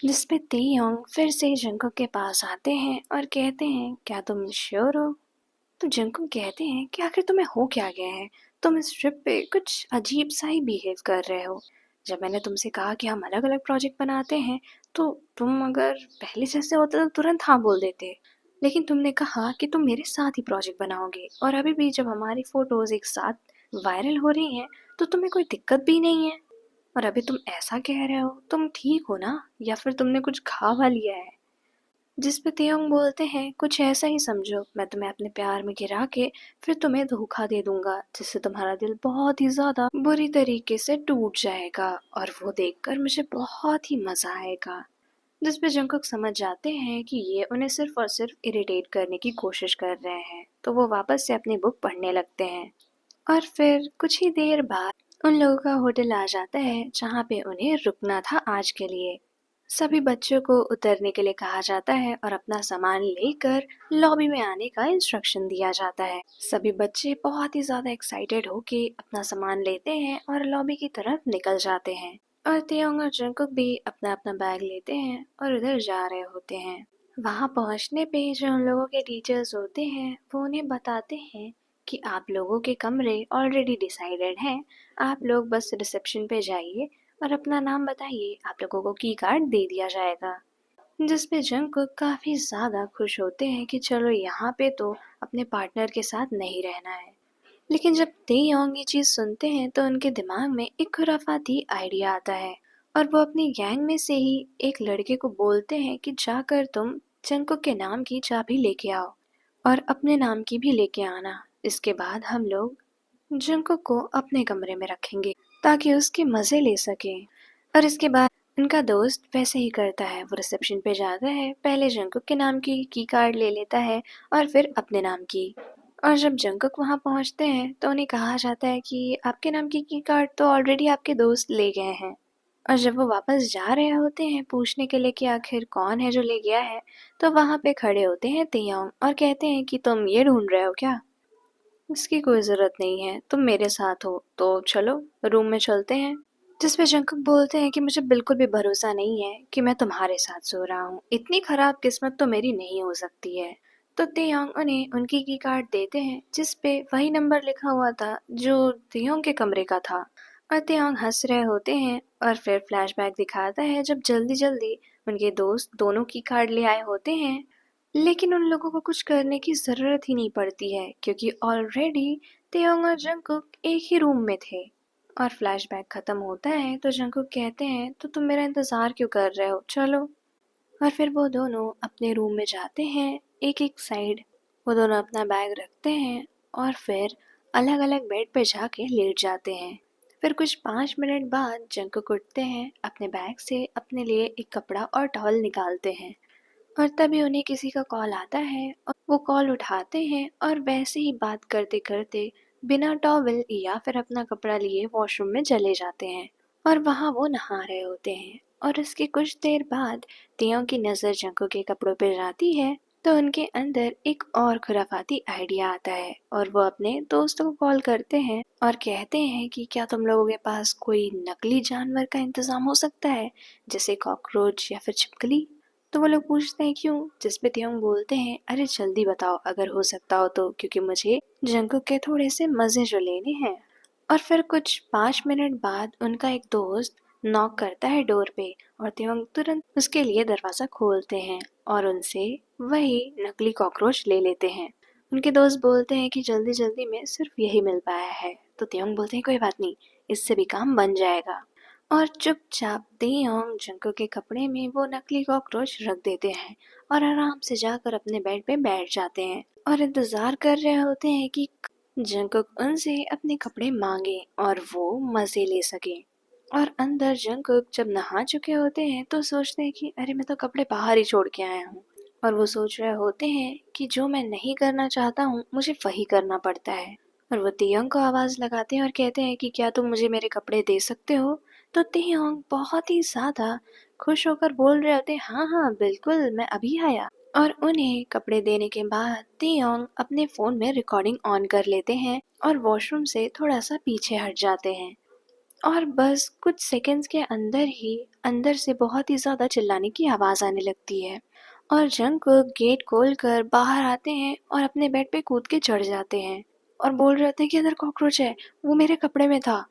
जिसपे तेयोंग फिर से जंगकुक के पास आते हैं और कहते हैं क्या तुम श्योर हो। तो जंगकुक कहते हैं कि आखिर तुम्हें हो क्या गया है, तुम इस ट्रिप पे कुछ अजीब सा ही बिहेव कर रहे हो। जब मैंने तुमसे कहा कि हम अलग अलग प्रोजेक्ट बनाते हैं तो तुम अगर पहले जैसे होते तो तुरंत हाँ बोल देते, लेकिन तुमने कहा कि तुम मेरे साथ ही प्रोजेक्ट बनाओगे और अभी भी जब हमारी फोटोज एक साथ वायरल हो रही हैं तो तुम्हें कोई दिक्कत भी नहीं है। और अभी तुम ऐसा कह रहे हो, तुम ठीक हो ना, या फिर तुमने कुछ खा वा लिया है। जिस पे तेयोंग बोलते हैं कुछ ऐसा ही समझो, मैं तुम्हें अपने प्यार में गिरा के फिर तुम्हें धोखा दे दूंगा जिससे तुम्हारा दिल बहुत ही ज्यादा बुरी तरीके से टूट जाएगा और वो देखकर मुझे बहुत ही मजा आएगा। जिस पे जंगकुक समझ जाते हैं कि ये उन्हें सिर्फ और सिर्फ इरिटेट करने की कोशिश कर रहे हैं, तो वो वापस से अपनी बुक पढ़ने लगते हैं। और फिर कुछ ही देर बाद उन लोगों का होटल आ जाता है जहाँ पे उन्हें रुकना था आज के लिए। सभी बच्चों को उतरने के लिए कहा जाता है और अपना सामान लेकर लॉबी में आने का इंस्ट्रक्शन दिया जाता है। सभी बच्चे बहुत ही ज्यादा एक्साइटेड होके अपना सामान लेते हैं और लॉबी की तरफ निकल जाते हैं। और तेयोंग और जंगकुक भी अपना अपना बैग लेते हैं और उधर जा रहे होते हैं। वहां पहुंचने पे जो उन लोगों के टीचर्स होते हैं वो उन्हें बताते हैं कि आप लोगों के कमरे ऑलरेडी डिसाइडेड हैं, आप लोग बस रिसेप्शन पे जाइए और अपना नाम बताइए, आप लोगों को की कार्ड दे दिया जाएगा। जिसपे जंगकुक काफी ज्यादा खुश होते हैं कि चलो यहाँ पे तो अपने पार्टनर के साथ नहीं रहना है। लेकिन जब तेयोंग ये चीज सुनते हैं तो उनके दिमाग में एक खुराफाती आइडिया आता है और वो अपनी गैंग में से ही एक लड़के को बोलते हैं कि जाकर तुम जंगकुक के नाम की चाबी लेके आओ और अपने नाम की भी लेके आना। इसके बाद हम लोग जंगकुक को अपने कमरे में रखेंगे ताकि उसके मजे ले सके। और इसके बाद उनका दोस्त वैसे ही करता है, वो रिसेप्शन पे जाता है, पहले जंगकुक के नाम की कार्ड ले लेता है और फिर अपने नाम की। और जब जंगकुक वहां पहुंचते हैं तो उन्हें कहा जाता है कि आपके नाम की कार्ड तो ऑलरेडी आपके दोस्त ले गए हैं। और जब वो वापस जा रहे होते हैं पूछने के लिए कि आखिर कौन है जो ले गया है, तो वहां पे खड़े होते हैं तेयोंग और कहते हैं कि तुम ये ढूंढ रहे हो क्या, इसकी कोई जरूरत नहीं है, तुम मेरे साथ हो तो चलो रूम में चलते हैं। जिसपे जंगकुक बोलते हैं कि मुझे बिल्कुल भी भरोसा नहीं है कि मैं तुम्हारे साथ सो रहा हूँ, इतनी खराब किस्मत तो मेरी नहीं हो सकती है। तो तेयोंग उन्हें उनकी की कार्ड देते हैं जिसपे वही नंबर लिखा हुआ था जो तेयोंग के कमरे का था। और तेयोंग हंस रहे होते हैं और फिर फ्लैशबैक दिखाता है जब जल्दी जल्दी उनके दोस्त दोनों की कार्ड ले आए होते हैं, लेकिन उन लोगों को कुछ करने की जरूरत ही नहीं पड़ती है क्योंकि ऑलरेडी तेयोंग और जंगकुक एक ही रूम में थे। और फ्लैशबैक खत्म होता है तो जंगकुक कहते हैं तो तुम मेरा इंतजार क्यों कर रहे हो, चलो। और फिर वो दोनों अपने रूम में जाते हैं, एक एक साइड। वो दोनों अपना बैग रखते हैं और फिर अलग अलग बेड पे जाके लेट जाते हैं। फिर कुछ 5 मिनट बाद जंगकुक उठते हैं, अपने बैग से अपने लिए एक कपड़ा और टॉवल निकालते हैं। और तभी उन्हें किसी का कॉल आता है और वो कॉल उठाते हैं और वैसे ही बात करते करते बिना टॉवल या फिर अपना कपड़ा लिए वॉशरूम में चले जाते हैं। और वहां वो नहा रहे होते हैं और उसके कुछ देर बाद तियों की नजर जंको के कपड़ों पर जाती है तो उनके अंदर एक और खुराफाती आइडिया आता है और वो अपने दोस्तों को कॉल करते हैं और कहते हैं कि क्या तुम लोगों के पास कोई नकली जानवर का इंतजाम हो सकता है, जैसे कॉकरोच या फिर छिपकली। तो वो लोग पूछते हैं क्यों, जिस पे तियोंग बोलते हैं अरे जल्दी बताओ अगर हो सकता हो तो, क्योंकि मुझे जंगकुक के थोड़े से मजे जो लेने हैं। और फिर कुछ 5 मिनट बाद उनका एक दोस्त नॉक करता है डोर पे और तियोंग तुरंत उसके लिए दरवाजा खोलते हैं और उनसे वही नकली कॉकरोच ले लेते हैं। उनके दोस्त बोलते हैं कि जल्दी जल्दी में सिर्फ यही मिल पाया है, तो तियोंग बोलते हैं कोई बात नहीं, इससे भी काम बन जाएगा। और चुपचाप तेयोंग जंको के कपड़े में वो नकली कॉकरोच रख देते हैं और आराम से जाकर अपने बेड पे बैठ जाते हैं और इंतजार कर रहे होते हैं कि जंकुक उनसे अपने कपड़े मांगे और वो मजे ले सके। और अंदर जंकुक जब नहा चुके होते हैं तो सोचते हैं कि अरे मैं तो कपड़े बाहर ही छोड़ के आया हूँ। और वो सोच रहे होते हैं कि जो मैं नहीं करना चाहता हूँ मुझे वही करना पड़ता है। और वो तेयोंग को आवाज लगाते हैं और कहते हैं कि क्या तुम मुझे मेरे कपड़े दे सकते हो। तो तेयोंग बहुत ही ज्यादा खुश होकर बोल रहे होते हैं हाँ हाँ बिल्कुल मैं अभी आया। और उन्हें कपड़े देने के बाद तेयोंग अपने फोन में रिकॉर्डिंग ऑन कर लेते हैं और वॉशरूम से थोड़ा सा पीछे हट जाते हैं। और बस कुछ सेकंड्स के अंदर ही अंदर से बहुत ही ज़्यादा चिल्लाने की आवाज़ आने लगती है और जंगकुक गेट खोलकर बाहर आते हैं और अपने बेड पे कूद के चढ़ जाते हैं और बोल रहे होते हैं कि अंदर कॉकरोच है, वो मेरे कपड़े में था।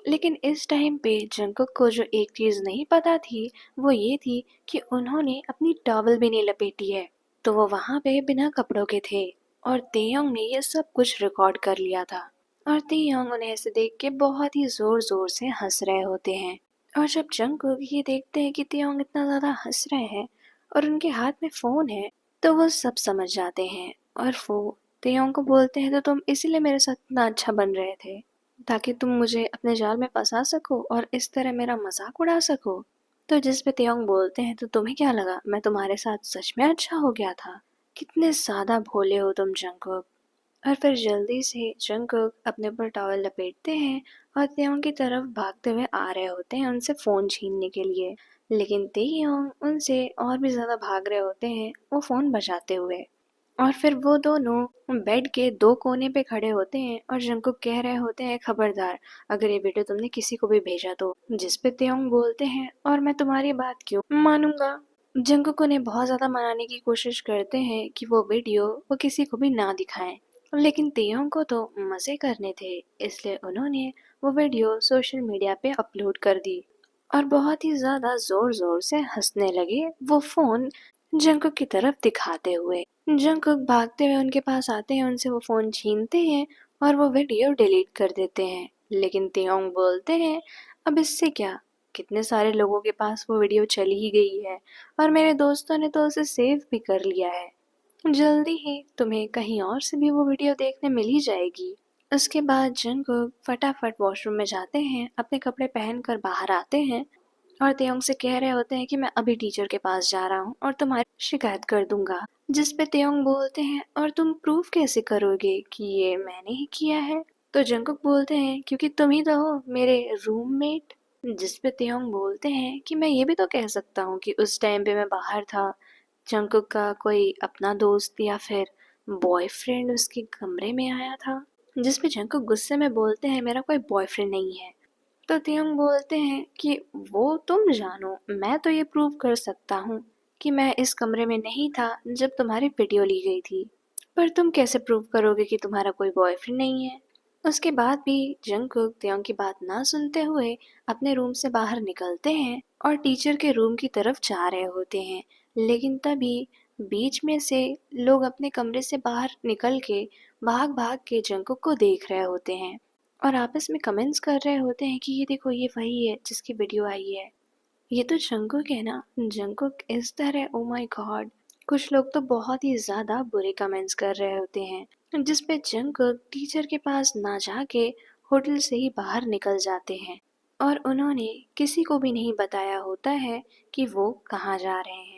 लेकिन इस टाइम पे जंगकुक को जो एक चीज़ नहीं पता थी वो ये थी कि उन्होंने अपनी टॉवल भी नहीं लपेटी है, तो वो वहाँ पे बिना कपड़ों के थे और तेयोंग ने ये सब कुछ रिकॉर्ड कर लिया था। और तेयोंग उन्हें ऐसे देख के बहुत ही ज़ोर-ज़ोर से हँस रहे होते हैं। और जब जंगकुक ये देखते हैं कि तेयोंग इतना ज़्यादा हँस रहे हैं और उनके हाथ में फ़ोन है, तो वो सब समझ जाते हैं और वो तेयोंग को बोलते हैं, तो तुम इसीलिए मेरे साथ इतना अच्छा बन रहे थे, ताकि तुम मुझे अपने जाल में फँसा सको और इस तरह मेरा मज़ाक उड़ा सको। तो जिस पे तेयोंग बोलते हैं, तो तुम्हें क्या लगा मैं तुम्हारे साथ सच में अच्छा हो गया था? कितने ज़्यादा भोले हो तुम जंगकुक। और फिर जल्दी से जंगकुक अपने ऊपर टॉवल लपेटते हैं और तेयोंग की तरफ भागते हुए आ रहे होते हैं उनसे फ़ोन छीनने के लिए। लेकिन तेयोंग उनसे और भी ज़्यादा भाग रहे होते हैं वो फ़ोन बजाते हुए। और फिर वो दोनों बेड के दो कोने पे खड़े होते हैं और जंगकुक कह रहे होते हैं, खबरदार अगर ये वीडियो तुमने किसी को भी भेजा तो। जिस पे तेयोंग बोलते हैं, और मैं तुम्हारी बात क्यों मानूंगा। जंगकुक उन्हें बहुत ज़्यादा मनाने की कोशिश करते हैं कि वो वीडियो वो किसी को भी ना दिखाएं, लेकिन तेयोंग को तो मज़े करने थे, इसलिए उन्होंने वो वीडियो सोशल मीडिया पे अपलोड कर दी और बहुत ही ज़्यादा ज़ोर-ज़ोर से हँसने लगे वो फ़ोन जंगकुक की तरफ दिखाते हुए। जंगकुक भागते हुए उनके पास आते हैं, उनसे वो फ़ोन छीनते हैं और वो वीडियो डिलीट कर देते हैं। लेकिन तेयोंग बोलते हैं, अब इससे क्या? कितने सारे लोगों के पास वो वीडियो चली ही गई है और मेरे दोस्तों ने तो उसे सेव भी कर लिया है। जल्दी ही तुम्हें कहीं और से भी वो वीडियो देखने मिल ही जाएगी। उसके बाद जंगकुक फटाफट वॉशरूम में जाते हैं, अपने कपड़े पहनकर बाहर आते हैं और तेयोंग से कह रहे होते हैं कि मैं अभी टीचर के पास जा रहा हूँ और तुम्हारी शिकायत कर दूंगा। जिस पे तेयोंग बोलते हैं, और तुम प्रूफ कैसे करोगे कि ये मैंने ही किया है? तो जंगकुक बोलते हैं, क्योंकि तुम ही तो हो मेरे रूममेट। जिस पे तेयोंग बोलते हैं कि मैं ये भी तो कह सकता हूँ कि उस टाइम पे मैं बाहर था, जंगकुक का कोई अपना दोस्त या फिर बॉयफ्रेंड उसके कमरे में आया था। जिस पे जंगकुक गुस्से में बोलते हैं, मेरा कोई बॉयफ्रेंड नहीं है। तो तेयोंग बोलते हैं कि वो तुम जानो, मैं तो ये प्रूव कर सकता हूँ कि मैं इस कमरे में नहीं था जब तुम्हारी वीडियो ली गई थी, पर तुम कैसे प्रूव करोगे कि तुम्हारा कोई बॉयफ्रेंड नहीं है? उसके बाद भी जंगकुक तेयोंग की बात ना सुनते हुए अपने रूम से बाहर निकलते हैं और टीचर के रूम की तरफ जा रहे होते हैं। लेकिन तभी बीच में से लोग अपने कमरे से बाहर निकल के भाग भाग के जंगकुक को देख रहे होते हैं और आपस में कमेंट्स कर रहे होते हैं कि ये देखो, ये वही है जिसकी वीडियो आई है, ये तो जंगकुक है ना। जंगकुक इस तरह, ओ माय गॉड। कुछ लोग तो बहुत ही ज़्यादा बुरे कमेंट्स कर रहे होते हैं, जिस पे जंगकुक टीचर के पास ना जाके होटल से ही बाहर निकल जाते हैं और उन्होंने किसी को भी नहीं बताया होता है कि वो कहाँ जा रहे हैं।